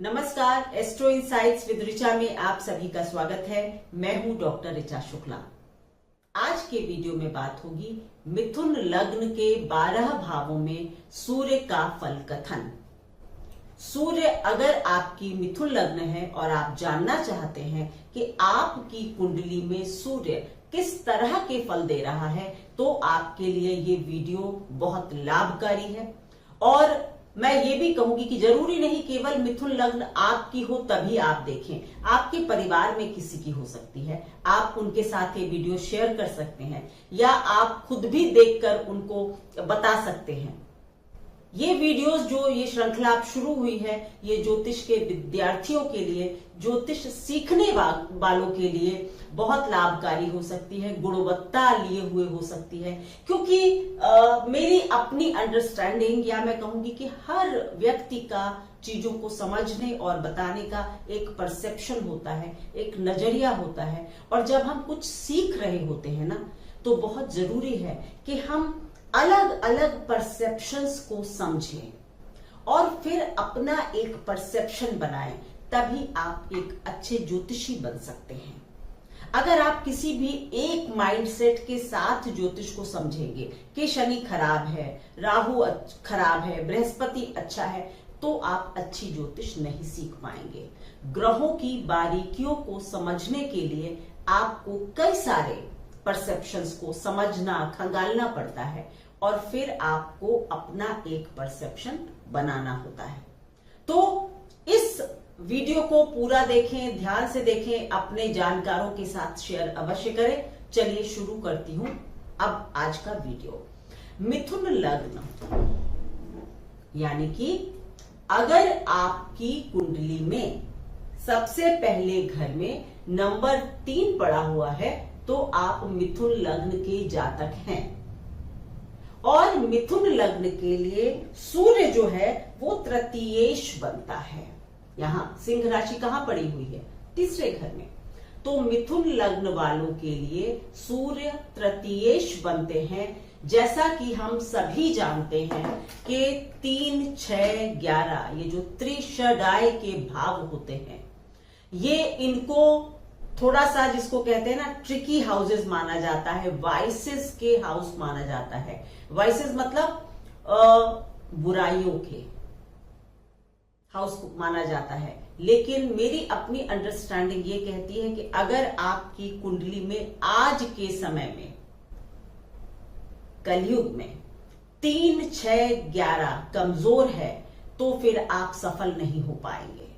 नमस्कार, astro insights with Richa में आप सभी का स्वागत है। मैं हूं डॉक्टर ऋचा शुक्ला। आज के वीडियो में बात होगी मिथुन लग्न के 12 भावों में सूर्य का फल कथन। सूर्य अगर आपकी मिथुन लग्न है और आप जानना चाहते हैं कि आपकी कुंडली में सूर्य किस तरह के फल दे रहा है, तो आपके लिए ये वीडियो बहुत लाभकारी है। और मैं ये भी कहूंगी कि जरूरी नहीं केवल मिथुन लग्न आपकी हो तभी आप देखें, आपके परिवार में किसी की हो सकती है। आप उनके साथ ये वीडियो शेयर कर सकते हैं या आप खुद भी देखकर उनको बता सकते हैं। ये वीडियोस जो ये श्रृंखला अब शुरू हुई है, ये ज्योतिष के विद्यार्थियों के लिए, ज्योतिष सीखने वालों के लिए बहुत लाभकारी हो सकती है, गुणवत्ता लिए हुए हो सकती है। क्योंकि मेरी अपनी अंडरस्टैंडिंग, या मैं कहूंगी कि हर व्यक्ति का चीजों को समझने और बताने का एक परसेप्शन होता है, एक नजरिया होता है। और जब हम कुछ सीख रहे होते हैं ना, तो बहुत जरूरी है कि हम अलग अलग परसेप्शंस को समझें और फिर अपना एक परसेप्शन बनाएं, तभी आप एक अच्छे ज्योतिषी बन सकते हैं। अगर आप किसी भी एक माइंडसेट के साथ ज्योतिष को समझेंगे कि शनि खराब है, राहु खराब है, बृहस्पति अच्छा है, तो आप अच्छी ज्योतिष नहीं सीख पाएंगे। ग्रहों की बारीकियों को समझने के लिए आपको कई सारे परसेप्शंस को समझना, खंगालना पड़ता है और फिर आपको अपना एक परसेप्शन बनाना होता है। तो इस वीडियो को पूरा देखें, ध्यान से देखें, अपने जानकारों के साथ शेयर अवश्य करें। चलिए शुरू करती हूं अब आज का वीडियो। मिथुन लग्न यानी कि अगर आपकी कुंडली में सबसे पहले घर में नंबर 3 पड़ा हुआ है, तो आप मिथुन लग्न के जातक हैं। और मिथुन लग्न के लिए सूर्य जो है वो तृतीयेश बनता है। यहां सिंह राशि कहां पड़ी हुई है? तीसरे घर में। तो मिथुन लग्न वालों के लिए सूर्य तृतीयेश बनते हैं। जैसा कि हम सभी जानते हैं कि 3, 6, 11 ये जो त्रिषडाय के भाव होते हैं, ये इनको थोड़ा सा, जिसको कहते हैं ना, ट्रिकी हाउसेस माना जाता है, वाइसेस के हाउस माना जाता है। वाइसेस मतलब बुराइयों के हाउस माना जाता है। लेकिन मेरी अपनी अंडरस्टैंडिंग ये कहती है कि अगर आपकी कुंडली में आज के समय में, कलयुग में 3, 6, 11 कमजोर है, तो फिर आप सफल नहीं हो पाएंगे।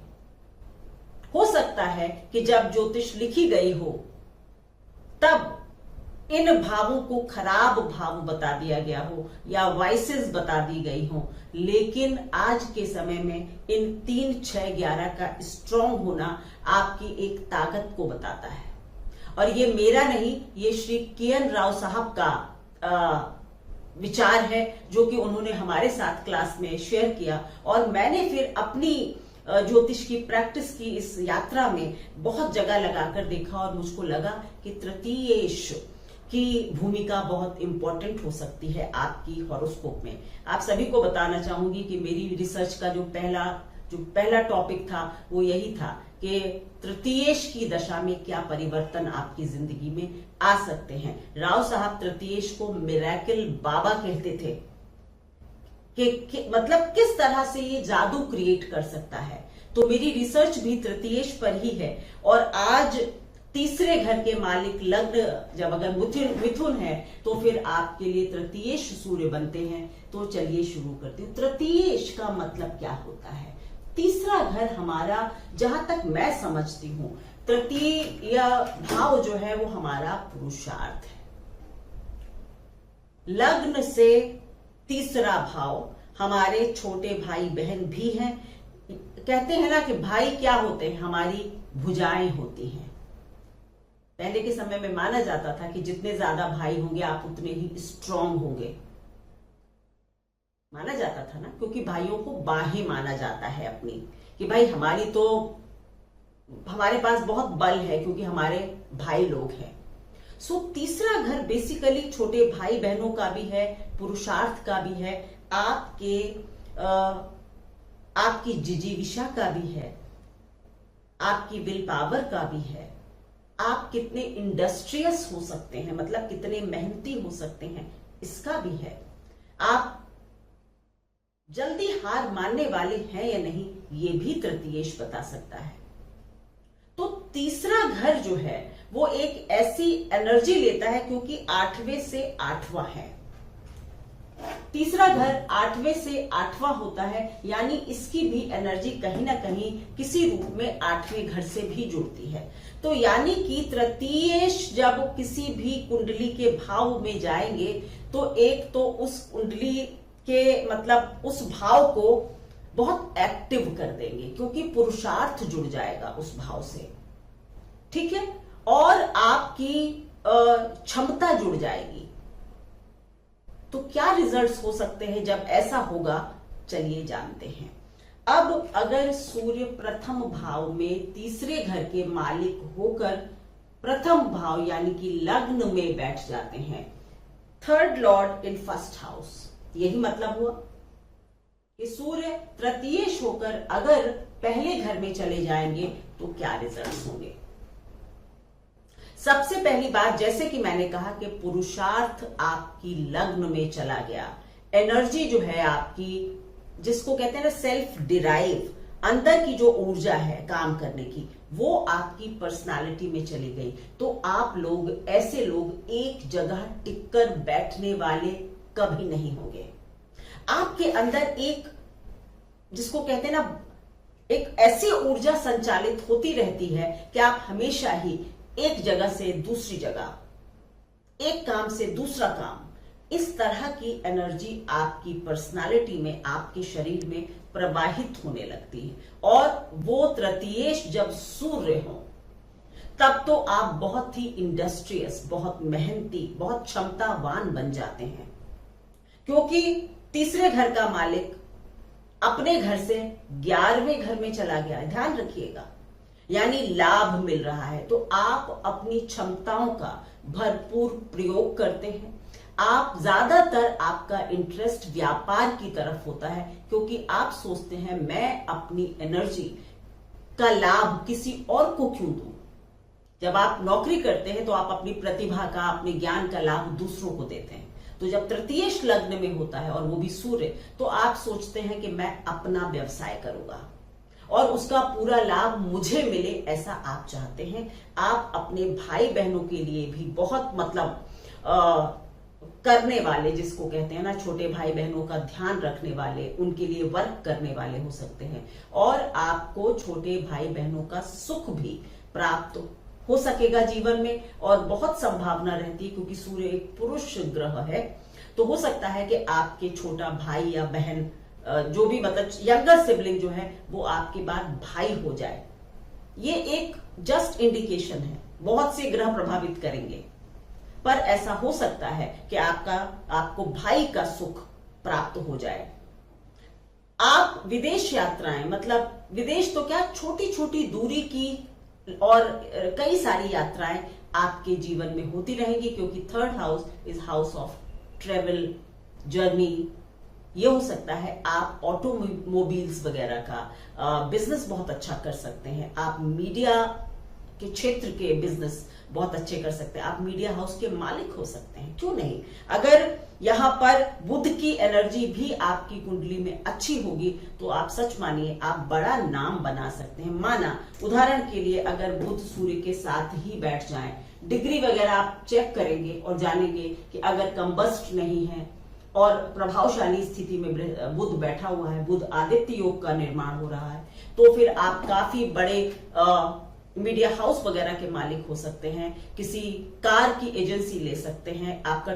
हो सकता है कि जब ज्योतिष लिखी गई हो तब इन भावों को खराब भाव बता दिया गया हो या वाइसेस बता दी गई हो, लेकिन आज के समय में इन 3, 6, 11 का स्ट्रांग होना आपकी एक ताकत को बताता है। और ये मेरा नहीं, ये श्री के.एन. राव साहब का विचार है, जो कि उन्होंने हमारे साथ क्लास में शेयर किया। और मैंने फिर अपनी ज्योतिष की प्रैक्टिस की इस यात्रा में बहुत जगह लगाकर देखा और मुझको लगा कि तृतीयेश की भूमिका बहुत इंपॉर्टेंट हो सकती है आपकी हॉरोस्कोप में। आप सभी को बताना चाहूंगी कि मेरी रिसर्च का जो पहला टॉपिक था वो यही था कि तृतीयेश की दशा में क्या परिवर्तन आपकी जिंदगी में आ सकते हैं। राव साहब तृतीयेश को मिरेकल बाबा कहते थे कि मतलब किस तरह से ये जादू क्रिएट कर सकता है। तो मेरी रिसर्च भी तृतीयेश पर ही है। और आज तीसरे घर के मालिक लग्न जब अगर मिथुन है, तो फिर आपके लिए तृतीयेश सूर्य बनते हैं। तो चलिए शुरू करती हूँ। तृतीयेश का मतलब क्या होता है? तीसरा घर हमारा, जहां तक मैं समझती हूं, तृतीय भाव जो है वो हमारा पुरुषार्थ है। लग्न से तीसरा भाव हमारे छोटे भाई बहन भी हैं। कहते हैं ना कि भाई क्या होते हैं? हमारी भुजाएं होती हैं। पहले के समय में माना जाता था कि जितने ज्यादा भाई होंगे आप उतने ही स्ट्रांग होंगे, माना जाता था ना, क्योंकि भाइयों को बाहें माना जाता है अपनी, कि भाई हमारे पास बहुत बल है क्योंकि हमारे भाई लोग हैं। सो तीसरा घर बेसिकली छोटे भाई बहनों का भी है, पुरुषार्थ का भी है, आपके आपकी जिजीविषा का भी है, आपकी विल पावर का भी है, आप कितने इंडस्ट्रियस हो सकते हैं, मतलब कितने मेहनती हो सकते हैं, इसका भी है। आप जल्दी हार मानने वाले हैं या नहीं, ये भी तृतीयेश बता सकता है। तो तीसरा घर जो है वो एक ऐसी एनर्जी लेता है, क्योंकि 8वें से 8वां है। तीसरा घर 8वें से 8वां होता है, यानी इसकी भी एनर्जी कहीं ना कहीं किसी रूप में 8वें घर से भी जुड़ती है। तो यानी कि तृतीयेश जब किसी भी कुंडली के भाव में जाएंगे तो एक तो उस कुंडली के मतलब उस भाव को बहुत एक्टिव कर देंगे, क्योंकि पुरुषार्थ जुड़ जाएगा उस भाव से, ठीक है, और आपकी क्षमता जुड़ जाएगी। तो क्या रिजल्ट्स हो सकते हैं जब ऐसा होगा, चलिए जानते हैं। अब अगर सूर्य प्रथम भाव में तीसरे घर के मालिक होकर प्रथम भाव यानी कि लग्न में बैठ जाते हैं, third Lord in first house, यही मतलब हुआ कि सूर्य तृतीयेश होकर अगर पहले घर में चले जाएंगे तो क्या रिजल्ट्स होंगे। सबसे पहली बात, जैसे कि मैंने कहा कि पुरुषार्थ आपकी लग्न में चला गया, एनर्जी जो है आपकी, जिसको कहते हैं ना सेल्फ डिराइव, अंदर की जो ऊर्जा है काम करने की, वो आपकी पर्सनालिटी में चली गई। तो आप लोग, ऐसे लोग एक जगह टिककर बैठने वाले कभी नहीं होंगे। आपके अंदर एक, जिसको कहते हैं ना, एक ऐसी ऊर्जा संचालित होती रहती है कि आप हमेशा ही एक जगह से दूसरी जगह, एक काम से दूसरा काम, इस तरह की एनर्जी आपकी पर्सनालिटी में, आपके शरीर में प्रवाहित होने लगती है। और वो तृतीयेश जब सूर्य हो तब तो आप बहुत ही इंडस्ट्रियस, बहुत मेहनती, बहुत क्षमतावान बन जाते हैं, क्योंकि तीसरे घर का मालिक अपने घर से 11वें घर में चला गया है, ध्यान रखिएगा, यानी लाभ मिल रहा है। तो आप अपनी क्षमताओं का भरपूर प्रयोग करते हैं। आप ज्यादातर, आपका इंटरेस्ट व्यापार की तरफ होता है, क्योंकि आप सोचते हैं मैं अपनी एनर्जी का लाभ किसी और को क्यों दूं। जब आप नौकरी करते हैं तो आप अपनी प्रतिभा का, अपने ज्ञान का लाभ दूसरों को देते हैं। तो जब तृतीयेश लग्न में होता है और वो भी सूर्य, तो आप सोचते हैं कि मैं अपना व्यवसाय करूंगा और उसका पूरा लाभ मुझे मिले, ऐसा आप चाहते हैं। आप अपने भाई बहनों के लिए भी बहुत मतलब करने वाले, जिसको कहते हैं ना, छोटे भाई बहनों का ध्यान रखने वाले, उनके लिए वर्क करने वाले हो सकते हैं। और आपको छोटे भाई बहनों का सुख भी प्राप्त हो सकेगा जीवन में, और बहुत संभावना रहती है, क्योंकि सूर्य एक पुरुष ग्रह है। तो हो सकता है कि आपके छोटा भाई या बहन, जो भी मतलब यंगर सिबलिंग जो है, वो आपके बाद भाई हो जाए। ये एक जस्ट इंडिकेशन है, बहुत से ग्रह प्रभावित करेंगे, पर ऐसा हो सकता है कि आपको भाई का सुख प्राप्त हो जाए। आप विदेश यात्राएं, मतलब विदेश तो क्या, छोटी छोटी दूरी की और कई सारी यात्राएं आपके जीवन में होती रहेंगी, क्योंकि third house is house of travel, journey. ये हो सकता है आप ऑटोमोबाइल्स वगैरह का बिजनेस बहुत अच्छा कर सकते हैं। आप मीडिया के क्षेत्र के बिजनेस बहुत अच्छे कर सकते हैं। आप मीडिया हाउस के मालिक हो सकते हैं, क्यों नहीं। अगर यहां पर बुध की एनर्जी भी आपकी कुंडली में अच्छी होगी तो आप सच मानिए आप बड़ा नाम बना सकते हैं। माना उदाहरण के लिए, अगर बुध सूर्य के साथ ही बैठ जाएं, डिग्री वगैरह आप चेक करेंगे और जानेंगे कि अगर कंबस्ट नहीं है और प्रभावशाली स्थिति में बुध बैठा हुआ है, बुध आदित्य योग का निर्माण हो रहा है, तो फिर आप काफी बड़े मीडिया हाउस वगैरह के मालिक हो सकते हैं। किसी कार की एजेंसी ले सकते हैं, आपका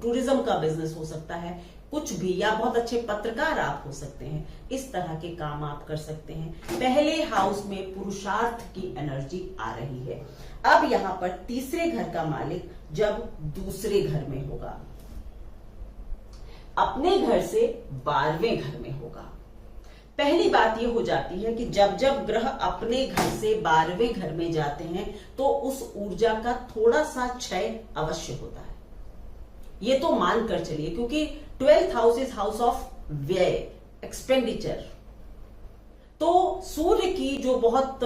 टूरिज्म का बिजनेस हो सकता है, कुछ भी, या बहुत अच्छे पत्रकार आप हो सकते हैं। इस तरह के काम आप कर सकते हैं। पहले हाउस में पुरुषार्थ की एनर्जी आ रही है। अब यहां पर तीसरे घर का मालिक जब दूसरे घर में होगा, अपने घर से 12वें घर में होगा। पहली बात यह हो जाती है कि जब जब ग्रह अपने घर से 12वें घर में जाते हैं तो उस ऊर्जा का थोड़ा सा क्षय अवश्य होता है। ये तो मानकर चलिए, क्योंकि 12th house is house of व्यय, एक्सपेंडिचर, तो सूर्य की जो बहुत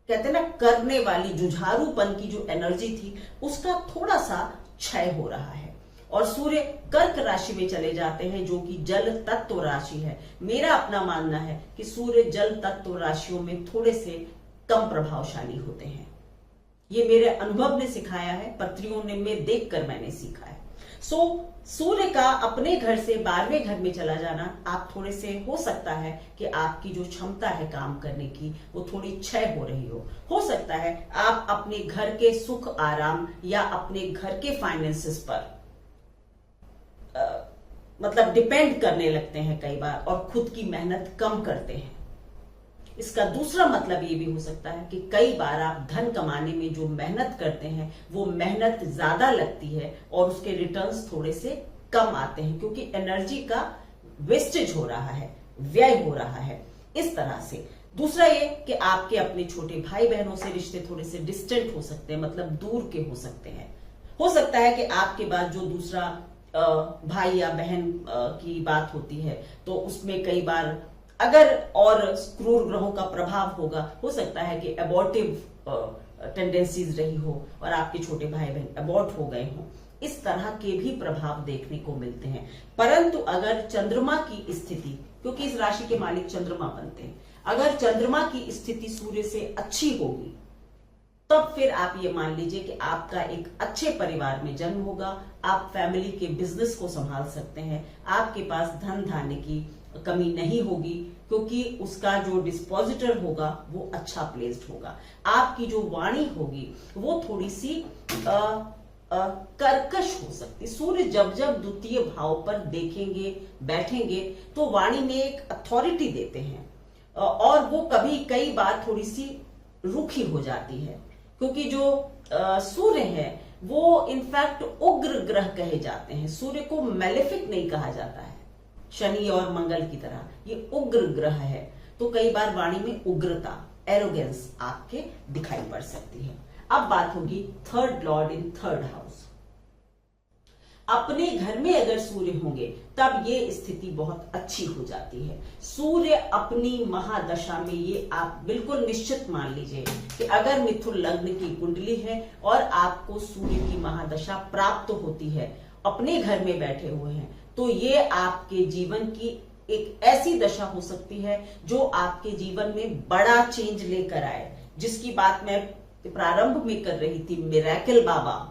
कहते हैं ना करने वाली जुझारूपन की जो एनर्जी थी उसका थोड़ा सा क्षय हो रहा है और सूर्य कर्क राशि में चले जाते हैं जो कि जल तत्व राशि है। मेरा अपना मानना है कि सूर्य जल तत्व राशियों में थोड़े से कम प्रभावशाली होते हैं। ये मेरे अनुभव ने सिखाया है, पत्रियों ने में देखकर मैंने सीखा है। सूर्य का अपने घर से 12वें घर में चला जाना आप थोड़े से हो सकता है कि आपकी जो क्षमता है काम करने की वो थोड़ी क्षय हो रही हो सकता है आप अपने घर के सुख आराम या अपने घर के फाइनेंसेस पर मतलब डिपेंड करने लगते हैं कई बार और खुद की मेहनत कम करते हैं। इसका दूसरा मतलब ये भी हो सकता है कि कई बार आप धन कमाने में जो मेहनत करते हैं वो मेहनत ज्यादा लगती है और उसके रिटर्न्स थोड़े से कम आते हैं क्योंकि एनर्जी का वेस्टेज हो रहा है, व्यय हो रहा है इस तरह से। दूसरा ये कि आपके अपने छोटे भाई बहनों से रिश्ते थोड़े से डिस्टेंट हो सकते हैं, मतलब दूर के हो सकते हैं। हो सकता है कि आपके बाद जो दूसरा भाई या बहन की बात होती है तो उसमें कई बार अगर और क्रूर ग्रहों का प्रभाव होगा, हो सकता है कि अबॉर्टिव टेंडेंसीज रही हो और आपके छोटे भाई बहन अबॉर्ट हो गए हों। इस तरह के भी प्रभाव देखने को मिलते हैं। परंतु अगर चंद्रमा की स्थिति, क्योंकि इस राशि के मालिक चंद्रमा बनते हैं, अगर चंद्रमा की स्थिति सूर्य से अच्छी होगी तब फिर आप ये मान लीजिए कि आपका एक अच्छे परिवार में जन्म होगा, आप फैमिली के बिजनेस को संभाल सकते हैं, आपके पास धन धान्य की कमी नहीं होगी क्योंकि उसका जो डिस्पोजिटर होगा वो अच्छा प्लेस्ड होगा। आपकी जो वाणी होगी वो थोड़ी सी कर्कश हो सकती। सूर्य जब जब द्वितीय भाव पर देखेंगे बैठेंगे तो वाणी में एक अथॉरिटी देते हैं और वो कभी कई बार थोड़ी सी रूखी हो जाती है क्योंकि जो सूर्य है वो इनफैक्ट उग्र ग्रह कहे जाते हैं। सूर्य को मैलेफिक नहीं कहा जाता है शनि और मंगल की तरह, ये उग्र ग्रह है तो कई बार वाणी में उग्रता, एरोगेंस आपके दिखाई पड़ सकती है। अब बात होगी third Lord in third house. अपने घर में अगर सूर्य होंगे तब ये स्थिति बहुत अच्छी हो जाती है। सूर्य अपनी महादशा में, ये आप बिल्कुल निश्चित मान लीजिए कि अगर मिथुन लग्न की कुंडली है और आपको सूर्य की महादशा प्राप्त होती है, अपने घर में बैठे हुए हैं, तो ये आपके जीवन की एक ऐसी दशा हो सकती है जो आपके जीवन में बड़ा चेंज लेकर आए, जिसकी बात मैं प्रारंभ में कर रही थी, मिरेकल बाबा,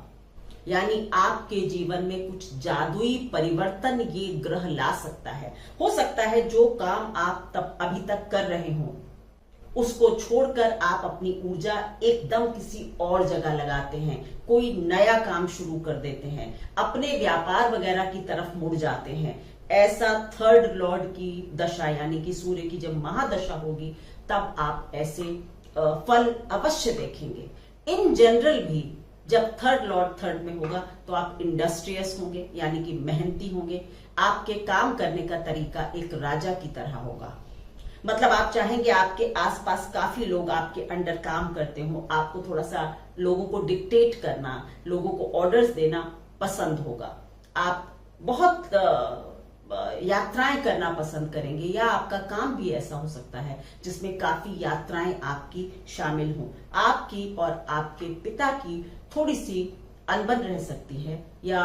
यानी आपके जीवन में कुछ जादुई परिवर्तन ये ग्रह ला सकता है। हो सकता है जो काम आप तब अभी तक कर रहे हो उसको छोड़कर आप अपनी ऊर्जा एकदम किसी और जगह लगाते हैं, कोई नया काम शुरू कर देते हैं, अपने व्यापार वगैरह की तरफ मुड़ जाते हैं। ऐसा थर्ड लॉर्ड की दशा यानी कि सूर्य की जब महादशा होगी तब आप ऐसे फल अवश्य देखेंगे। इन जनरल भी जब थर्ड लॉर्ड थर्ड में होगा तो आप इंडस्ट्रियस होंगे यानी कि मेहनती होंगे। आपके काम करने का तरीका एक राजा की तरह होगा, मतलब आप चाहेंगे आपके आसपास काफी लोग आपके अंडर काम करते हो, आपको थोड़ा सा लोगों को डिक्टेट करना, लोगों को ऑर्डर्स देना पसंद होगा। आप बहुत यात्राएं करना पसंद करेंगे या आपका काम भी ऐसा हो सकता है जिसमें काफी यात्राएं आपकी शामिल हों। आपकी और आपके पिता की थोड़ी सी अनबन रह सकती है या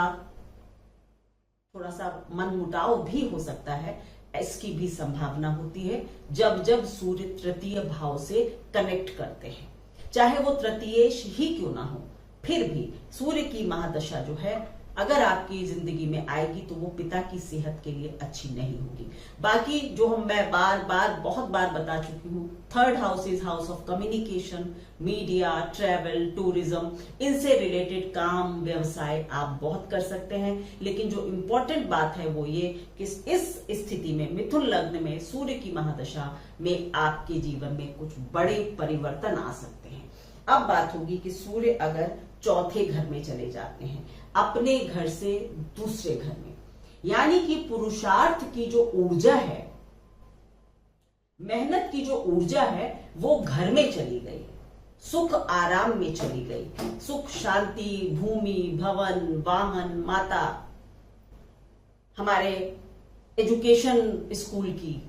थोड़ा सा मनमुटाव भी हो सकता है, इसकी भी संभावना होती है जब जब सूर्य तृतीय भाव से कनेक्ट करते हैं। चाहे वो तृतीयेश ही क्यों ना हो, फिर भी सूर्य की महादशा जो है अगर आपकी जिंदगी में आएगी तो वो पिता की सेहत के लिए अच्छी नहीं होगी। बाकी जो मैं बहुत बार बता चुकी हूँ, third house is house of communication, media, travel, tourism, इनसे रिलेटेड काम व्यवसाय आप बहुत कर सकते हैं। लेकिन जो इम्पोर्टेंट बात है वो ये कि इस स्थिति में मिथुन लग्न में सूर्य की महादशा में आपके जीवन में कुछ बड़े परिवर्तन आ सकते हैं। अब बात होगी कि सूर्य अगर चौथे घर में चले जाते हैं, अपने घर से दूसरे घर में, यानी कि पुरुषार्थ की जो ऊर्जा है, मेहनत की जो ऊर्जा है वो घर में चली गई, सुख आराम में चली गई। सुख शांति, भूमि, भवन, वाहन, माता, हमारे एजुकेशन स्कूल की,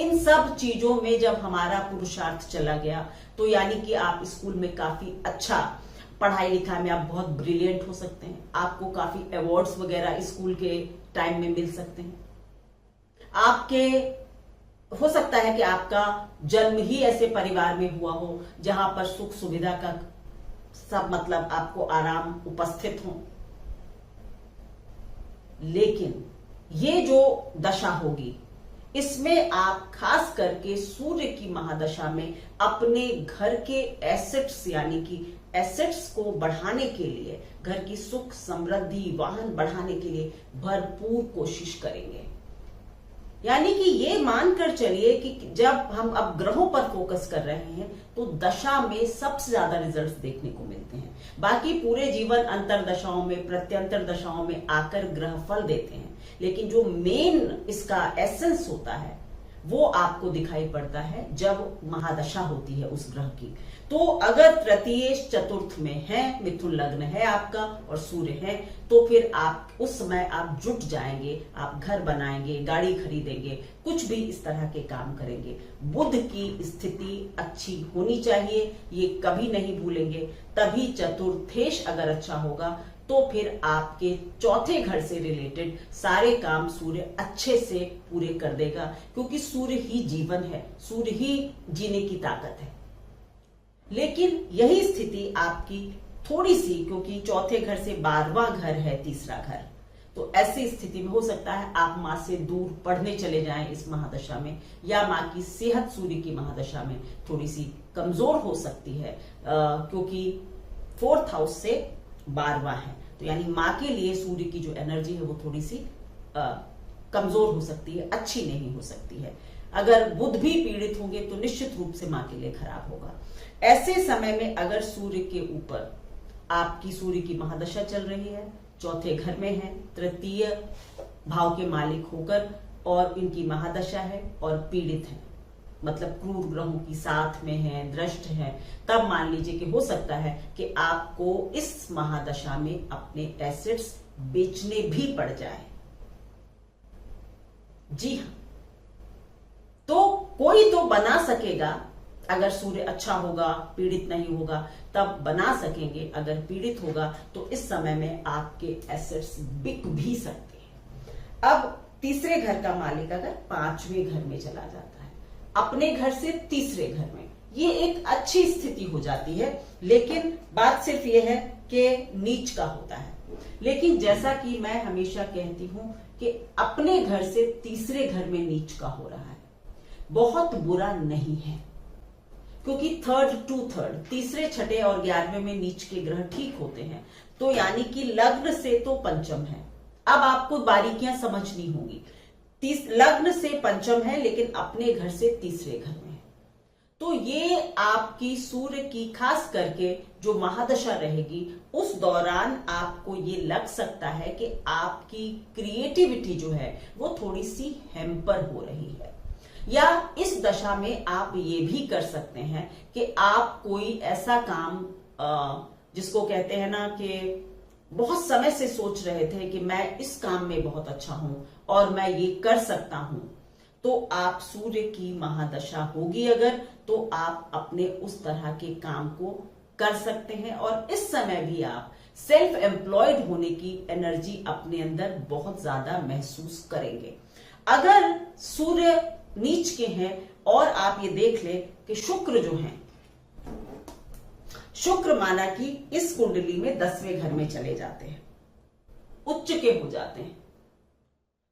इन सब चीजों में जब हमारा पुरुषार्थ चला गया तो यानी कि आप स्कूल में काफी अच्छा, पढ़ाई लिखाई में आप बहुत ब्रिलियंट हो सकते हैं, आपको काफी अवार्ड्स वगैरह स्कूल के टाइम में मिल सकते हैं। आपके हो सकता है कि आपका जन्म ही ऐसे परिवार में हुआ हो जहां पर सुख सुविधा का सब मतलब आपको आराम उपस्थित हो। लेकिन ये जो दशा होगी इसमें आप खास करके सूर्य की महादशा में अपने घर के एसेट्स यानी कि एसेट्स को बढ़ाने के लिए, घर की सुख समृद्धि वाहन बढ़ाने के लिए भरपूर कोशिश करेंगे। यानी कि ये मानकर चलिए कि जब हम अब ग्रहों पर फोकस कर रहे हैं तो दशा में सबसे ज्यादा रिजल्ट्स देखने को मिलते हैं। बाकी पूरे जीवन अंतर दशाओं में, प्रत्यंतर दशाओं में आकर ग्रह फल देते हैं, लेकिन जो मेन इसका एसेंस होता है वो आपको दिखाई पड़ता है जब महादशा होती है उस ग्रह की। तो अगर तृतीय चतुर्थ में है, मिथुन लग्न है आपका और सूर्य है, तो फिर आप उस समय आप जुट जाएंगे, आप घर बनाएंगे, गाड़ी खरीदेंगे, कुछ भी इस तरह के काम करेंगे। बुध की स्थिति अच्छी होनी चाहिए, ये कभी नहीं भूलेंगे। तभी चतुर्थेश अगर अच्छा होगा तो फिर आपके चौथे घर से रिलेटेड सारे काम सूर्य अच्छे से पूरे कर देगा, क्योंकि सूर्य ही जीवन है, सूर्य ही जीने की ताकत है। लेकिन यही स्थिति आपकी थोड़ी सी, क्योंकि चौथे घर से 12वां घर है, तीसरा घर, तो ऐसी स्थिति में हो सकता है आप मां से दूर पढ़ने चले जाएं इस महादशा में, या मां की सेहत सूर्य की महादशा में थोड़ी सी कमजोर हो सकती है, क्योंकि 4th हाउस से 12वां है, तो यानी मां के लिए सूर्य की जो एनर्जी है वो थोड़ी सी कमजोर हो सकती है, अच्छी नहीं हो सकती है। अगर बुध भी पीड़ित होंगे तो निश्चित रूप से मां के लिए खराब होगा। ऐसे समय में अगर सूर्य के ऊपर आपकी सूर्य की महादशा चल रही है, चौथे घर में है, तृतीय भाव के मालिक होकर, और इनकी महादशा है और पीड़ित है, मतलब क्रूर ग्रहों की साथ में है, दृष्ट है, तब मान लीजिए कि हो सकता है कि आपको इस महादशा में अपने एसेट्स बेचने भी पड़ जाए। जी हां, तो कोई तो बना सकेगा, अगर सूर्य अच्छा होगा, पीड़ित नहीं होगा, तब बना सकेंगे। अगर पीड़ित होगा तो इस समय में आपके एसेट्स बिक भी सकते हैं। अब तीसरे घर का मालिक अगर 5वें घर में चला जाता है, अपने घर से तीसरे घर में, ये एक अच्छी स्थिति हो जाती है। लेकिन बात सिर्फ ये है कि नीच का होता है। लेकिन जैसा कि मैं हमेशा कहती हूं कि अपने घर से तीसरे घर में नीच का हो रहा है, बहुत बुरा नहीं है, क्योंकि 3rd to 3rd, तीसरे, छठे और 11वें में नीच के ग्रह ठीक होते हैं, तो यानी कि लग्न से तो पंचम है। अब आपको बारीकियां समझनी होगी। लग्न से पंचम है लेकिन अपने घर से तीसरे घर में है, तो ये आपकी सूर्य की खास करके जो महादशा रहेगी उस दौरान आपको ये लग सकता है कि आपकी क्रिएटिविटी जो है वो थोड़ी सी हैम्पर हो रही है। या इस दशा में आप ये भी कर सकते हैं कि आप कोई ऐसा काम, जिसको कहते हैं ना कि बहुत समय से सोच रहे थे कि मैं इस काम में बहुत अच्छा हूं और मैं ये कर सकता हूं, तो आप सूर्य की महादशा होगी अगर, तो आप अपने उस तरह के काम को कर सकते हैं। और इस समय भी आप सेल्फ एम्प्लॉयड होने की एनर्जी अपने अंदर बहुत ज्यादा महसूस करेंगे। अगर सूर्य नीच के हैं और आप ये देख लें कि शुक्र जो है, शुक्र माना कि इस कुंडली में 10वें घर में चले जाते हैं, उच्च के हो जाते हैं,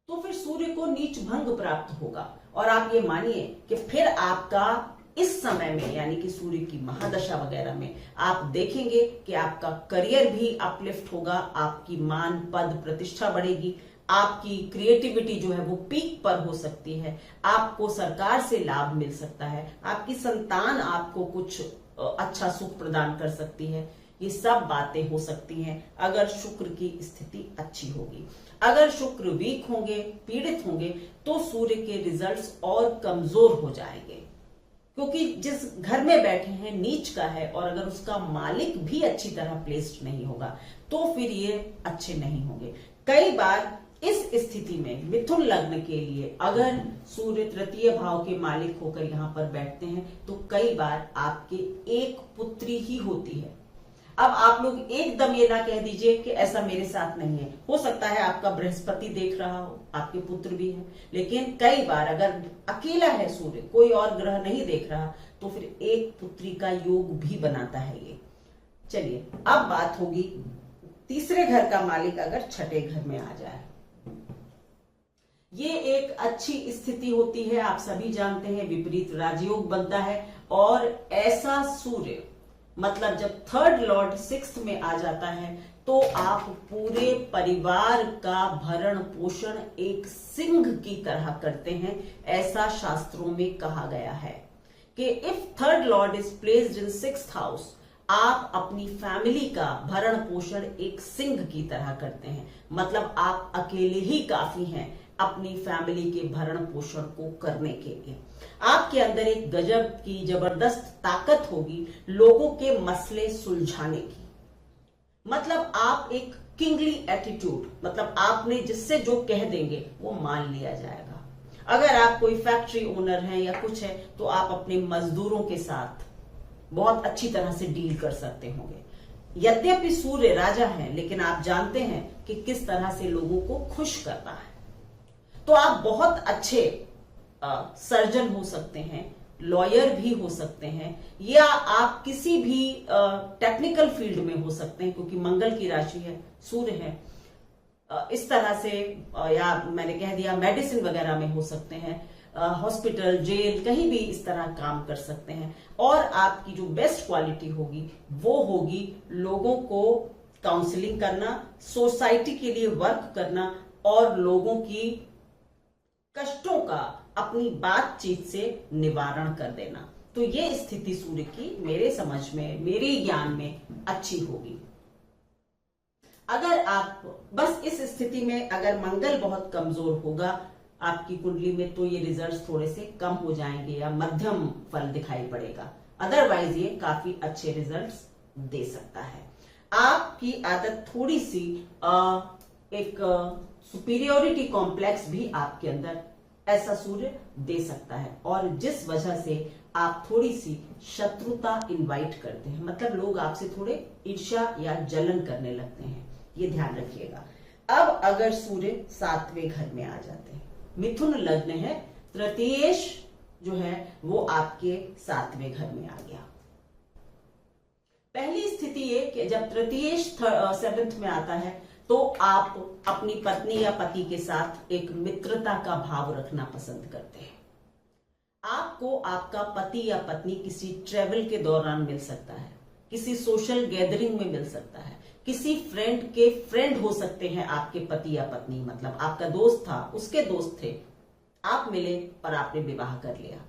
तो फिर सूर्य को नीच भंग प्राप्त होगा। और आप ये मानिए कि फिर आपका इस समय में यानी कि सूर्य की महादशा वगैरह में आप देखेंगे कि आपका करियर भी अपलिफ्ट होगा, आपकी मान पद प्रतिष्ठा बढ़ेगी, आपकी क्रिएटिविटी जो है वो पीक पर हो सकती है, आपको सरकार से लाभ मिल सकता है, आपकी संतान आपको कुछ अच्छा सुख प्रदान कर सकती है। ये सब बातें हो सकती हैं अगर शुक्र की स्थिति अच्छी होगी। अगर शुक्र वीक होंगे, पीड़ित होंगे, तो सूर्य के रिजल्ट्स और कमजोर हो जाएंगे, क्योंकि जिस घर में बैठे हैं नीच का है, और अगर उसका मालिक भी अच्छी तरह प्लेस्ड नहीं होगा तो फिर ये अच्छे नहीं होंगे। कई बार इस स्थिति में मिथुन लग्न के लिए अगर सूर्य तृतीय भाव के मालिक होकर यहां पर बैठते हैं तो कई बार आपके एक पुत्री ही होती है। अब आप लोग एकदम ये ना कह दीजिए कि ऐसा मेरे साथ नहीं है, हो सकता है आपका बृहस्पति देख रहा हो, आपके पुत्र भी है, लेकिन कई बार अगर अकेला है सूर्य, कोई और ग्रह नहीं देख रहा, तो फिर एक पुत्री का योग भी बनाता है ये। चलिए अब बात होगी तीसरे घर का मालिक अगर छठे घर में आ जाए। ये एक अच्छी स्थिति होती है, आप सभी जानते हैं, विपरीत राजयोग बनता है। और ऐसा सूर्य मतलब जब थर्ड लॉर्ड सिक्स्थ में आ जाता है तो आप पूरे परिवार का भरण पोषण एक सिंह की तरह करते हैं। ऐसा शास्त्रों में कहा गया है कि if third Lord is placed in sixth house, आप अपनी फैमिली का भरण पोषण एक सिंह की तरह करते हैं। मतलब आप अकेले ही काफी हैं अपनी फैमिली के भरण पोषण को करने के लिए। आपके अंदर एक गजब की जबरदस्त ताकत होगी लोगों के मसले सुलझाने की। मतलब आप एक किंगली एटीट्यूड, मतलब आपने जिससे जो कह देंगे वो मान लिया जाएगा। अगर आप कोई फैक्ट्री ओनर हैं या कुछ है तो आप अपने मजदूरों के साथ बहुत अच्छी तरह से डील कर सकते होंगे। यद्यपि सूर्य राजा है, लेकिन आप जानते हैं कि किस तरह से लोगों को खुश करना है। तो आप बहुत अच्छे सर्जन हो सकते हैं, लॉयर भी हो सकते हैं, या आप किसी भी टेक्निकल फील्ड में हो सकते हैं, क्योंकि मंगल की राशि है, सूर्य है। इस तरह से या मैंने कह दिया मेडिसिन वगैरह में हो सकते हैं, हॉस्पिटल, जेल, कहीं भी इस तरह काम कर सकते हैं। और आपकी जो बेस्ट क्वालिटी होगी वो होगी लोगों को काउंसलिंग करना, सोसाइटी के लिए वर्क करना और लोगों की कष्टों का अपनी बातचीत से निवारण कर देना। तो ये स्थिति सूर्य की मेरे समझ में, मेरे ज्ञान में अच्छी होगी। अगर आप बस इस स्थिति में अगर मंगल बहुत कमजोर होगा आपकी कुंडली में तो ये रिजल्ट्स थोड़े से कम हो जाएंगे या मध्यम फल दिखाई पड़ेगा। अदरवाइज ये काफी अच्छे रिजल्ट्स दे सकता है। आपकी आदत थोड़ी सी एक सुपीरियोरिटी कॉम्प्लेक्स भी आपके अंदर ऐसा सूर्य दे सकता है, और जिस वजह से आप थोड़ी सी शत्रुता इनवाइट करते हैं। मतलब लोग आपसे थोड़े ईर्ष्या या जलन करने लगते हैं, ये ध्यान रखिएगा। अब अगर सूर्य सातवें घर में आ जाते हैं, मिथुन लग्न है, तृतीयेश जो है वो आपके सातवें घर में आ गया। पहली स्थिति ये कि जब तृतीयेश सेवेंथ में आता है तो आप अपनी पत्नी या पति के साथ एक मित्रता का भाव रखना पसंद करते हैं। आपको आपका पति या पत्नी किसी ट्रेवल के दौरान मिल सकता है, किसी सोशल गैदरिंग में मिल सकता है, किसी फ्रेंड के फ्रेंड हो सकते हैं आपके पति या पत्नी। मतलब आपका दोस्त था, उसके दोस्त थे, आप मिले और आपने विवाह कर लिया।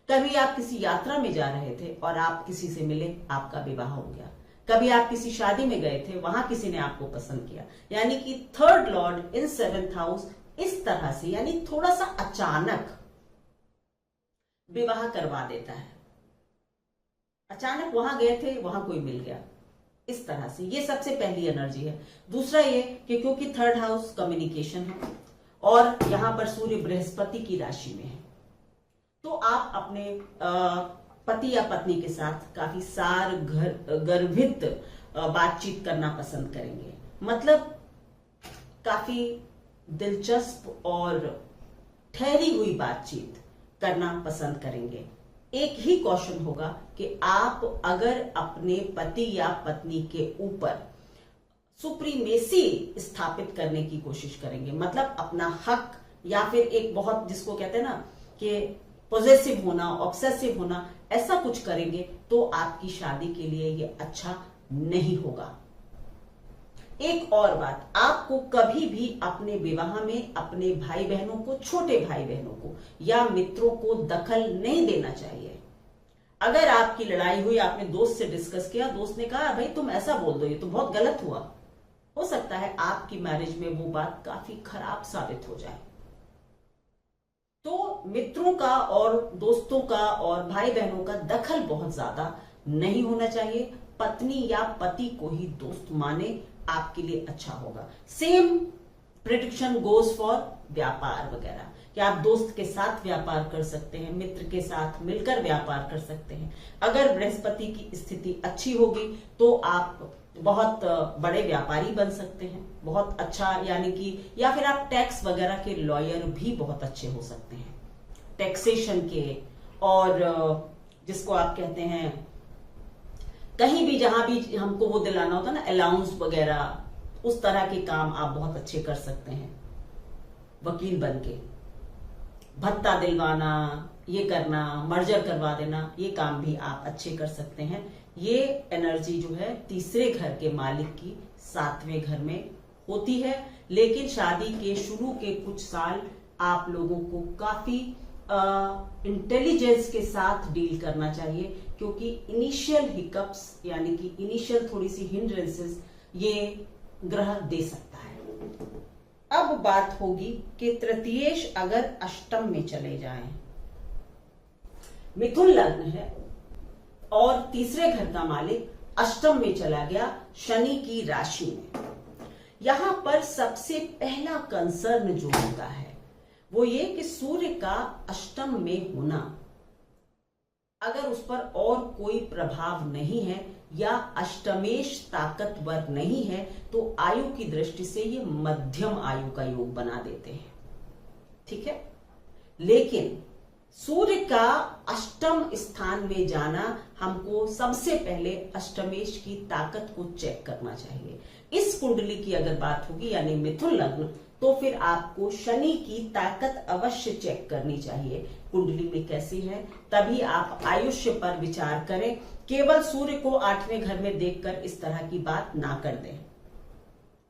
कभी आप किसी यात्रा में जा रहे थे और आप किसी से मिले, आपका विवाह हो गया। कभी आप किसी शादी में गए थे, वहां किसी ने आपको पसंद किया। यानी कि थर्ड लॉर्ड इन सेवेंथ हाउस इस तरह से, यानी थोड़ा सा अचानक विवाह करवा देता है। अचानक वहां गए थे, वहां कोई मिल गया, इस तरह से। ये सबसे पहली एनर्जी है। दूसरा ये कि क्योंकि थर्ड हाउस कम्युनिकेशन है और यहां पर सूर्य बृहस्पति की राशि में है, तो आप अपने पति या पत्नी के साथ काफी सार गर्भित बातचीत करना पसंद करेंगे। मतलब काफी दिलचस्प और ठहरी हुई बातचीत करना पसंद करेंगे। एक ही क्वेश्चन होगा कि आप अगर अपने पति या पत्नी के ऊपर सुप्रीमेसी स्थापित करने की कोशिश करेंगे, मतलब अपना हक, या फिर एक बहुत जिसको कहते हैं ना कि पॉजेसिव होना, ऑब्सेसिव होना, ऐसा कुछ करेंगे तो आपकी शादी के लिए ये अच्छा नहीं होगा। एक और बात, आपको कभी भी अपने विवाह में अपने भाई बहनों को, छोटे भाई बहनों को या मित्रों को दखल नहीं देना चाहिए। अगर आपकी लड़ाई हुई, आपने दोस्त से डिस्कस किया, दोस्त ने कहा भाई तुम ऐसा बोल दो, ये तो बहुत गलत हुआ, हो सकता है आपकी मैरिज में वो बात काफी खराब साबित हो जाए। तो मित्रों का और दोस्तों का और भाई बहनों का दखल बहुत ज्यादा नहीं होना चाहिए। पत्नी या पति को ही दोस्त माने, आपके लिए अच्छा होगा। सेम प्रिडिक्शन गोज फॉर व्यापार वगैरह, कि आप दोस्त के साथ व्यापार कर सकते हैं, मित्र के साथ मिलकर व्यापार कर सकते हैं। अगर बृहस्पति की स्थिति अच्छी होगी तो आप बहुत बड़े व्यापारी बन सकते हैं, बहुत अच्छा, यानी कि या फिर आप टैक्स वगैरह के लॉयर भी बहुत अच्छे हो सकते हैं, टैक्सेशन के, और जिसको आप कहते हैं कहीं भी जहां भी हमको वो दिलाना होता है ना, अलाउंस वगैरह, उस तरह के काम आप बहुत अच्छे कर सकते हैं वकील बन के। भत्ता दिलवाना, ये करना, मर्जर करवा देना, ये काम भी आप अच्छे कर सकते हैं। ये एनर्जी जो है तीसरे घर के मालिक की 7वें घर में होती है। लेकिन शादी के शुरू के कुछ साल आप लोगों को काफी इंटेलिजेंस के साथ डील करना चाहिए, क्योंकि इनिशियल हिकअप्स यानी कि इनिशियल थोड़ी सी हिंड्रेंसेस ये ग्रह दे सकता है। अब बात होगी कि तृतीयेश अगर अष्टम में चले जाएं, मिथुन लग्न है और तीसरे घर का मालिक अष्टम में चला गया शनि की राशि में। यहां पर सबसे पहला कंसर्न जो होता है वो ये कि सूर्य का अष्टम में होना, अगर उस पर और कोई प्रभाव नहीं है या अष्टमेश ताकतवर नहीं है तो आयु की दृष्टि से ये मध्यम आयु का योग बना देते हैं, ठीक है। लेकिन सूर्य का अष्टम स्थान में जाना, हमको सबसे पहले अष्टमेश की ताकत को चेक करना चाहिए। इस कुंडली की अगर बात होगी यानी मिथुन लग्न, तो फिर आपको शनि की ताकत अवश्य चेक करनी चाहिए कुंडली में कैसी है, तभी आप आयुष्य पर विचार करें। केवल सूर्य को 8वें घर में देखकर इस तरह की बात ना कर दें,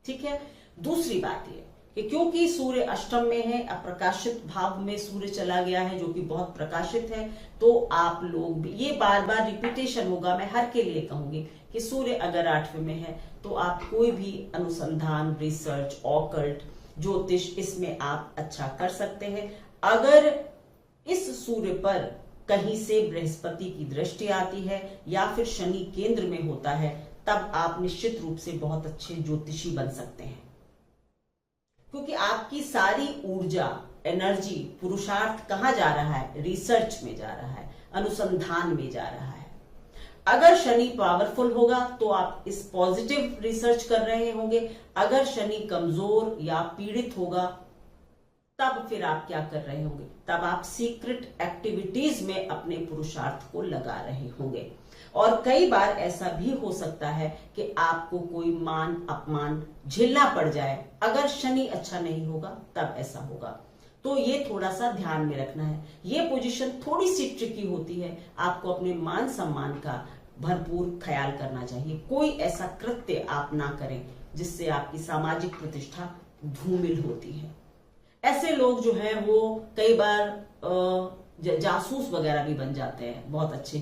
ठीक है। दूसरी बात यह कि क्योंकि सूर्य अष्टम में है, अप्रकाशित भाव में सूर्य चला गया है जो कि बहुत प्रकाशित है, तो आप लोग भी, ये बार बार रिपीटेशन होगा, मैं हर के लिए कहूंगी कि सूर्य अगर 8वें में है तो आप कोई भी अनुसंधान, रिसर्च, ऑकल्ट, ज्योतिष, इसमें आप अच्छा कर सकते हैं। अगर इस सूर्य पर कहीं से बृहस्पति की दृष्टि आती है या फिर शनि केंद्र में होता है, तब आप निश्चित रूप से बहुत अच्छे ज्योतिषी बन सकते हैं, क्योंकि आपकी सारी ऊर्जा, एनर्जी, पुरुषार्थ कहाँ जा रहा है? रिसर्च में जा रहा है, अनुसंधान में जा रहा है। अगर शनि पावरफुल होगा तो आप इस पॉजिटिव रिसर्च कर रहे होंगे, अगर शनि कमजोर या पीड़ित होगा तब फिर आप क्या कर रहे होंगे? तब आप सीक्रेट एक्टिविटीज में अपने पुरुषार्थ को लगा रहे होंगे। और कई बार ऐसा भी हो सकता है कि आपको कोई मान अपमान झेलना पड़ जाए, अगर शनि अच्छा नहीं होगा तब ऐसा होगा। तो ये थोड़ा सा ध्यान में रखना है। ये पोजीशन थोड़ी सी ट्रिकी होती है, आपको अपने मान सम्मान का भरपूर ख्याल करना चाहिए। कोई ऐसा कृत्य आप ना करें जिससे आपकी सामाजिक प्रतिष्ठा धूमिल होती है। ऐसे लोग जो हैं वो कई बार जासूस वगैरह भी बन जाते हैं, बहुत अच्छे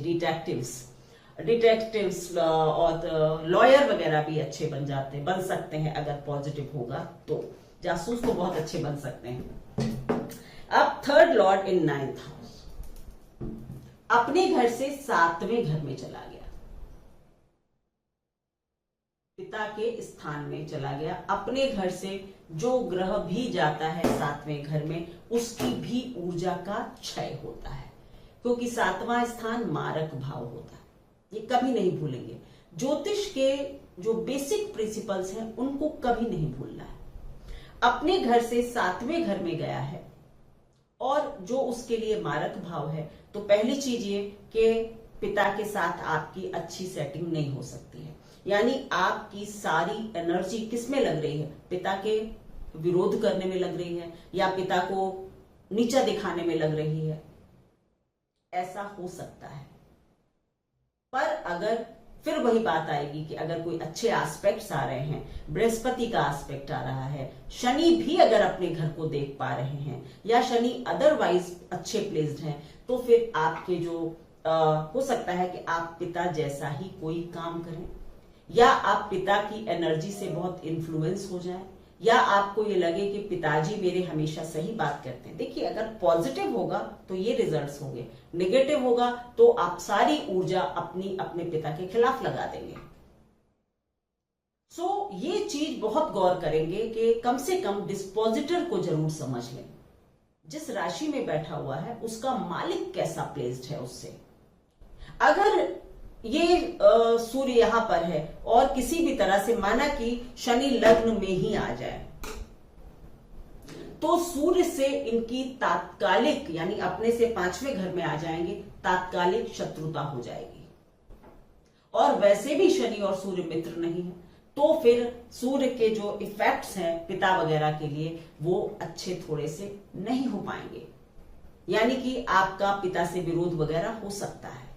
डिटेक्टिव्स और लॉयर वगैरह भी अच्छे बन सकते हैं अगर पॉजिटिव होगा तो। जासूस तो बहुत अच्छे बन सकते हैं। अब थर्ड लॉर्ड इन 9th हाउस अपने घर से 7वें घर में चला गया, पिता के स्थान में चला गया। अपने घर से जो ग्रह भी जाता है 7वें घर में, उसकी भी ऊर्जा का क्षय होता है, क्योंकि 7वां स्थान मारक भाव होता है। ये कभी नहीं भूलेंगे। ज्योतिष के जो बेसिक प्रिंसिपल्स हैं उनको कभी नहीं भूलना है। अपने घर से 7वें घर में गया है और जो उसके लिए मारक भाव है, तो पहली चीज ये कि पिता के साथ आपकी अच्छी सेटिंग नहीं हो सकती है, यानी आपकी सारी एनर्जी किसमें लग रही है? पिता के विरोध करने में लग रही है या पिता को नीचा दिखाने में लग रही है, ऐसा हो सकता है। पर अगर फिर वही बात आएगी कि अगर कोई अच्छे एस्पेक्ट्स आ रहे हैं, बृहस्पति का एस्पेक्ट आ रहा है, शनि भी अगर अपने घर को देख पा रहे हैं या शनि अदरवाइज अच्छे प्लेस्ड हैं, तो फिर आपके जो हो सकता है कि आप पिता जैसा ही कोई काम करें, या आप पिता की एनर्जी से बहुत इन्फ्लुएंस हो जाए, या आपको ये लगे कि पिताजी मेरे हमेशा सही बात करते हैं। देखिए, अगर पॉजिटिव होगा तो ये रिजल्ट्स होंगे, नेगेटिव होगा तो आप सारी ऊर्जा अपने पिता के खिलाफ लगा देंगे। ये चीज बहुत गौर करेंगे कि कम से कम डिस्पोजिटर को जरूर समझ लें। जिस राशि में बैठा हुआ है उसका मालिक कैसा प्लेस्ड है उससे। अगर ये सूर्य यहां पर है और किसी भी तरह से माना कि शनि लग्न में ही आ जाए, तो सूर्य से इनकी तात्कालिक, यानी अपने से 5वें घर में आ जाएंगे, तात्कालिक शत्रुता हो जाएगी। और वैसे भी शनि और सूर्य मित्र नहीं है, तो फिर सूर्य के जो इफेक्ट्स हैं पिता वगैरह के लिए वो अच्छे थोड़े से नहीं हो पाएंगे, यानी कि आपका पिता से विरोध वगैरह हो सकता है।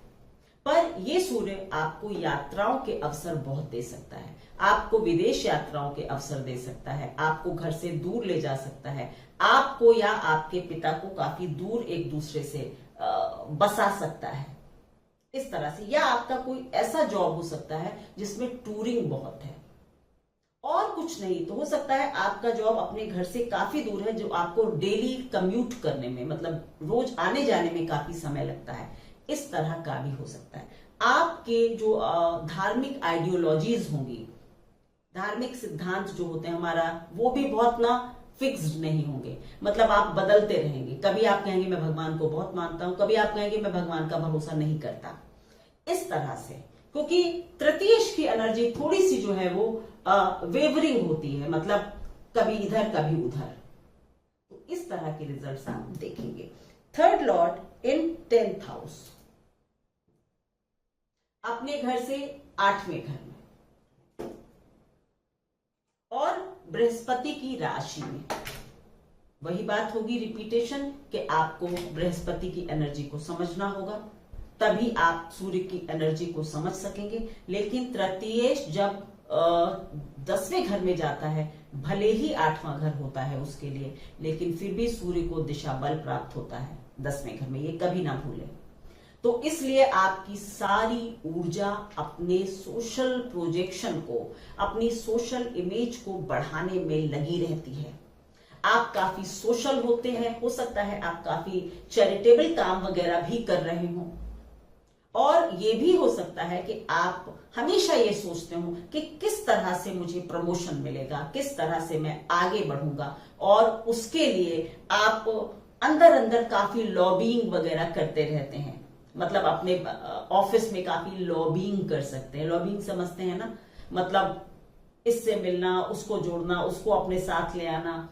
पर ये सूर्य आपको यात्राओं के अवसर बहुत दे सकता है, आपको विदेश यात्राओं के अवसर दे सकता है, आपको घर से दूर ले जा सकता है, आपको या आपके पिता को काफी दूर एक दूसरे से बसा सकता है इस तरह से। या आपका कोई ऐसा जॉब हो सकता है जिसमें टूरिंग बहुत है, और कुछ नहीं तो हो सकता है आपका जॉब अपने घर से काफी दूर है, जो आपको डेली कम्यूट करने में, मतलब रोज आने जाने में काफी समय लगता है, इस तरह का भी हो सकता है। आपके जो धार्मिक आइडियोलॉजीज होंगी, धार्मिक सिद्धांत जो होते हैं हमारा, वो भी बहुत ना फिक्स्ड नहीं होंगे, मतलब आप बदलते रहेंगे। कभी आप कहेंगे मैं भगवान को बहुत मानता हूं, कभी आप कहेंगे मैं भगवान का भरोसा नहीं करता, इस तरह से। क्योंकि तृतीयेश की एनर्जी थोड़ी सी जो है वो वेवरिंग होती है, मतलब कभी इधर कभी उधर, तो इस तरह के रिजल्ट्स आप देखेंगे। थर्ड लॉर्ड इन 10th हाउस, अपने घर से 8वें घर में, और बृहस्पति की राशि में। वही बात होगी, रिपीटेशन, कि आपको बृहस्पति की एनर्जी को समझना होगा, तभी आप सूर्य की एनर्जी को समझ सकेंगे। लेकिन तृतीयेश जब 10वें घर में जाता है, भले ही 8वां घर होता है उसके लिए, लेकिन फिर भी सूर्य को दिशा बल प्राप्त होता है 10वें घर में, ये कभी ना भूलें। तो इसलिए आपकी सारी ऊर्जा अपने सोशल प्रोजेक्शन को, अपनी सोशल इमेज को बढ़ाने में लगी रहती है। आप काफी सोशल होते हैं, हो सकता है आप काफी चैरिटेबल काम वगैरह भी कर रहे हो, और ये भी हो सकता है कि आप हमेशा ये सोचते हो कि किस तरह से मुझे प्रमोशन मिलेगा, किस तरह से मैं आगे बढ़ूंगा, और उसके लिए आप अंदर अंदर काफी लॉबिंग वगैरह करते रहते हैं। मतलब अपने ऑफिस में काफी लॉबिंग कर सकते हैं। लॉबिंग समझते हैं ना, मतलब इससे मिलना, उसको जोड़ना, उसको अपने साथ ले आना,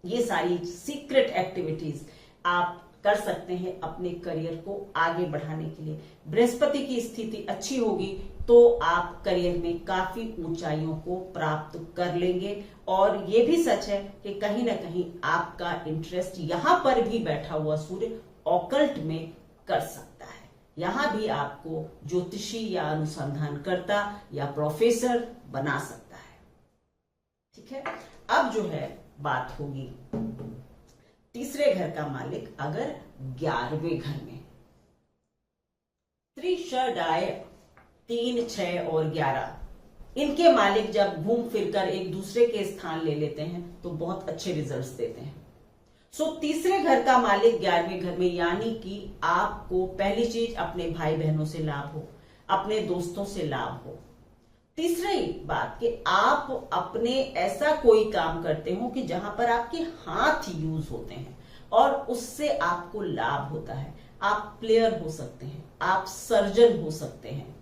ये सारी सीक्रेट एक्टिविटीज आप कर सकते हैं अपने करियर को आगे बढ़ाने के लिए। बृहस्पति की स्थिति अच्छी होगी तो आप करियर में काफी ऊंचाइयों को प्राप्त कर लेंगे। और ये भी सच है कि कहीं ना कहीं आपका इंटरेस्ट यहां पर भी बैठा हुआ सूर्य ऑकल्ट में कर सकता है। यहां भी आपको ज्योतिषी या अनुसंधानकर्ता या प्रोफेसर बना सकता है। ठीक है, अब जो है बात होगी तीसरे घर का मालिक अगर 11वें घर में, त्रिषडाय 3, 6 और 11, इनके मालिक जब घूम फिरकर एक दूसरे के स्थान ले लेते हैं तो बहुत अच्छे रिजल्ट्स देते हैं। तीसरे घर का मालिक 11वें घर में, यानी कि आपको पहली चीज अपने भाई बहनों से लाभ हो, अपने दोस्तों से लाभ हो। तीसरी बात कि आप अपने ऐसा कोई काम करते हो कि जहां पर आपके हाथ यूज होते हैं और उससे आपको लाभ होता है। आप प्लेयर हो सकते हैं, आप सर्जन हो सकते हैं,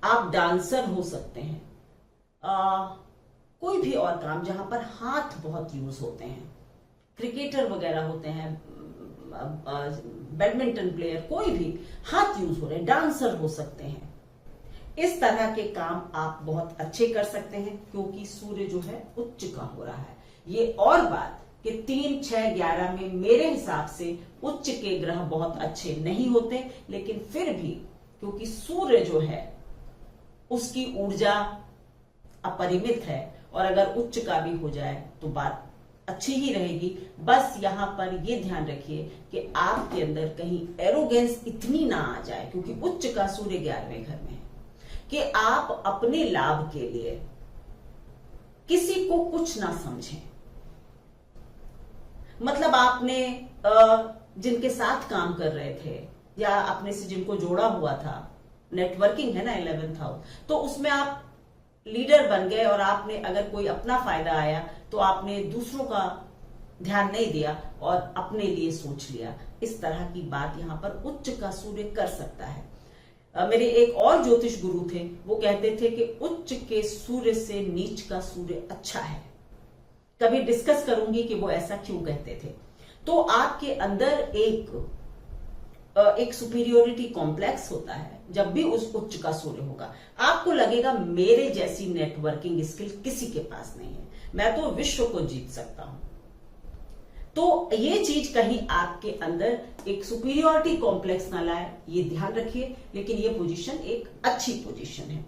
आप डांसर हो सकते हैं, कोई भी और काम जहां पर हाथ बहुत यूज होते हैं, क्रिकेटर वगैरह होते हैं, बैडमिंटन प्लेयर, कोई भी हाथ यूज हो रहे हैं, डांसर हो सकते हैं। इस तरह के काम आप बहुत अच्छे कर सकते हैं क्योंकि सूर्य जो है उच्च का हो रहा है। ये और बात कि 3, 6, 11 में मेरे हिसाब से उच्च के ग्रह बहुत अच्छे नहीं होते, लेकिन फिर भी क्योंकि सूर्य जो है उसकी ऊर्जा अपरिमित है और अगर उच्च का भी हो जाए तो बात अच्छी ही रहेगी। बस यहां पर यह ध्यान रखिए कि आपके अंदर कहीं एरोगेंस इतनी ना आ जाए, क्योंकि उच्च का सूर्य 11वें घर में है, कि आप अपने लाभ के लिए किसी को कुछ ना समझें। मतलब आपने जिनके साथ काम कर रहे थे या अपने से जिनको जोड़ा हुआ था, नेटवर्किंग है ना 11th हाउस, तो उसमें आप लीडर बन गए और आपने अगर कोई अपना फायदा आया तो आपने दूसरों का ध्यान नहीं दिया और अपने लिए सोच लिया। इस तरह की बात यहाँ पर उच्च का सूर्य कर सकता है। मेरे एक और ज्योतिष गुरु थे, वो कहते थे कि उच्च के सूर्य से नीच का सूर्य अच्छा है। कभी डिस्कस करूंगी कि वो ऐसा क्यों कहते थे। तो आपके अंदर एक सुपीरियोरिटी कॉम्प्लेक्स होता है जब भी उस उच्च का सूर्य होगा। आपको लगेगा मेरे जैसी नेटवर्किंग स्किल किसी के पास नहीं है, मैं तो विश्व को जीत सकता हूं। तो ये चीज कहीं आपके अंदर एक सुपीरियोरिटी कॉम्प्लेक्स ना लाए, ये ध्यान रखिए। लेकिन ये पोजीशन एक अच्छी पोजीशन है।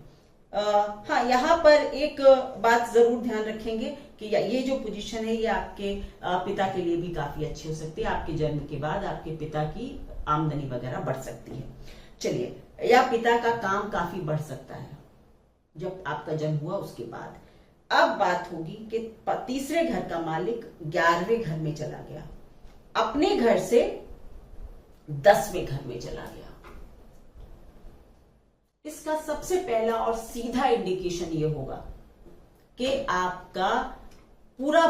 हाँ, यहाँ पर एक बात जरूर ध्यान रखेंगे कि ये जो पोजीशन है ये आपके पिता के लिए भी काफी अच्छी हो सकती है। आपके जन्म के बाद आपके पिता की आमदनी वगैरह बढ़ सकती है। चलिए, या पिता का काम काफी बढ़ सकता है जब आपका जन्म हुआ उसके बाद। अब बात होगी कि तीसरे घर का मालिक 11वें घर में चला गया, अपने घर से 10वें घर में चला गया। इसका सबसे पहला और सीधा इंडिकेशन ये होगा कि आपका पूरा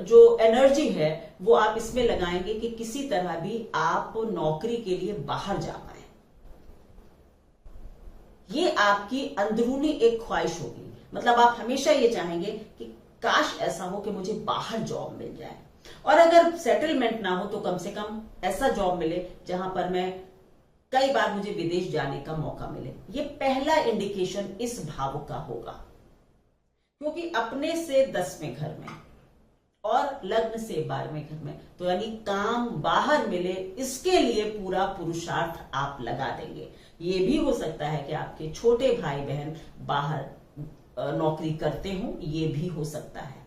जो एनर्जी है वो आप इसमें लगाएंगे कि किसी तरह भी आप नौकरी के लिए बाहर जा पाए। ये आपकी अंदरूनी एक ख्वाहिश होगी। मतलब आप हमेशा ये चाहेंगे कि काश ऐसा हो कि मुझे बाहर जॉब मिल जाए, और अगर सेटलमेंट ना हो तो कम से कम ऐसा जॉब मिले जहां पर मैं कई बार मुझे विदेश जाने का मौका मिले। ये पहला इंडिकेशन इस भाव का होगा, क्योंकि अपने से 10वें घर में और लग्न से 12वें घर में, तो यानी काम बाहर मिले, इसके लिए पूरा पुरुषार्थ आप लगा देंगे। ये भी हो सकता है कि आपके छोटे भाई बहन बाहर नौकरी करते हो, ये भी हो सकता है।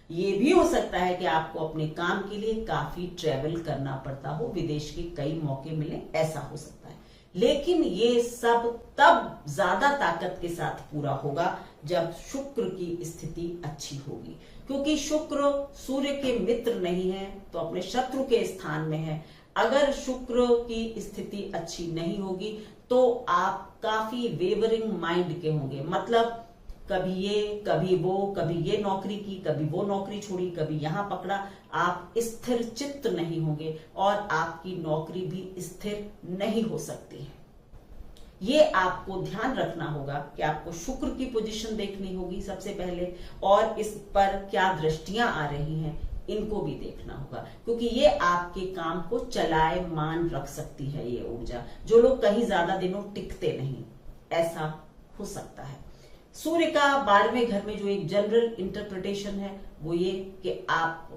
ये भी हो सकता है कि आपको अपने काम के लिए काफी ट्रेवल करना पड़ता हो, विदेश के कई मौके मिले, ऐसा हो सकता है। लेकिन ये सब तब ज्यादा ताकत के साथ पूरा होगा जब शुक्र की स्थिति अच्छी होगी, क्योंकि शुक्र सूर्य के मित्र नहीं है तो अपने शत्रु के स्थान में है। अगर शुक्र की स्थिति अच्छी नहीं होगी तो आप काफी वेवरिंग माइंड के होंगे। मतलब कभी ये कभी वो, कभी ये नौकरी की, कभी वो नौकरी छोड़ी, कभी यहां पकड़ा। आप स्थिर चित्त नहीं होंगे और आपकी नौकरी भी स्थिर नहीं हो सकती है। ये आपको ध्यान रखना होगा कि आपको शुक्र की पोजीशन देखनी होगी सबसे पहले, और इस पर क्या दृष्टियां आ रही हैं इनको भी देखना होगा, क्योंकि ये आपके काम को चलायमान रख सकती है। ये ऊर्जा, जो लोग कहीं ज्यादा दिनों टिकते नहीं, ऐसा हो सकता है। सूर्य का 12वें घर में जो एक जनरल इंटरप्रिटेशन है वो ये कि आप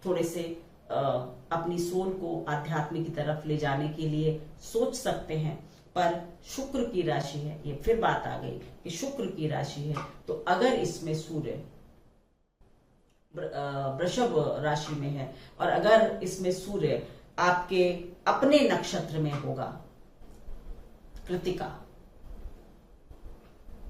थोड़े से अपनी सोल को आध्यात्मिक की तरफ ले जाने के लिए सोच सकते हैं। पर शुक्र की राशि है, ये फिर बात आ गई कि शुक्र की राशि है, तो अगर इसमें सूर्य वृषभ राशि में है और अगर इसमें सूर्य आपके अपने नक्षत्र में होगा, कृतिका,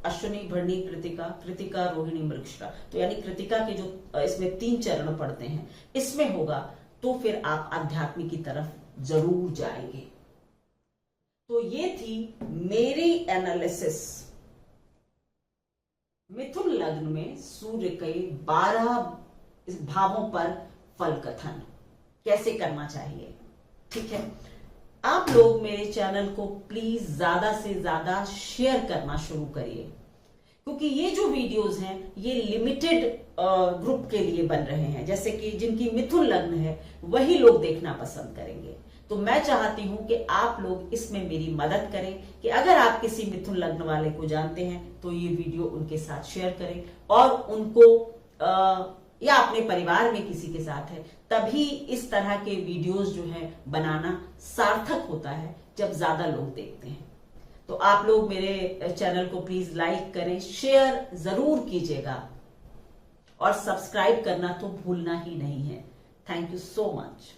अश्विनी, भरणी, कृतिका, कृतिका, रोहिणी, मृगशिरा, तो यानी कृतिका के जो इसमें 3 चरण पड़ते हैं, इसमें होगा तो फिर आप आध्यात्मिक की तरफ जरूर जाएंगे। तो ये थी मेरी एनालिसिस मिथुन लग्न में सूर्य के 12 भावों पर फल कथन कैसे करना चाहिए। ठीक है, आप लोग मेरे चैनल को प्लीज ज्यादा से ज्यादा शेयर करना शुरू करिए, क्योंकि ये जो वीडियोस हैं ये लिमिटेड ग्रुप के लिए बन रहे हैं। जैसे कि जिनकी मिथुन लग्न है वही लोग देखना पसंद करेंगे। तो मैं चाहती हूं कि आप लोग इसमें मेरी मदद करें कि अगर आप किसी मिथुन लग्न वाले को जानते हैं तो ये वीडियो उनके साथ शेयर करें, और उनको या अपने परिवार में किसी के साथ है, तभी इस तरह के वीडियोस जो है बनाना सार्थक होता है जब ज्यादा लोग देखते हैं। तो आप लोग मेरे चैनल को प्लीज लाइक करें, शेयर जरूर कीजिएगा, और सब्सक्राइब करना तो भूलना ही नहीं है। Thank you so much.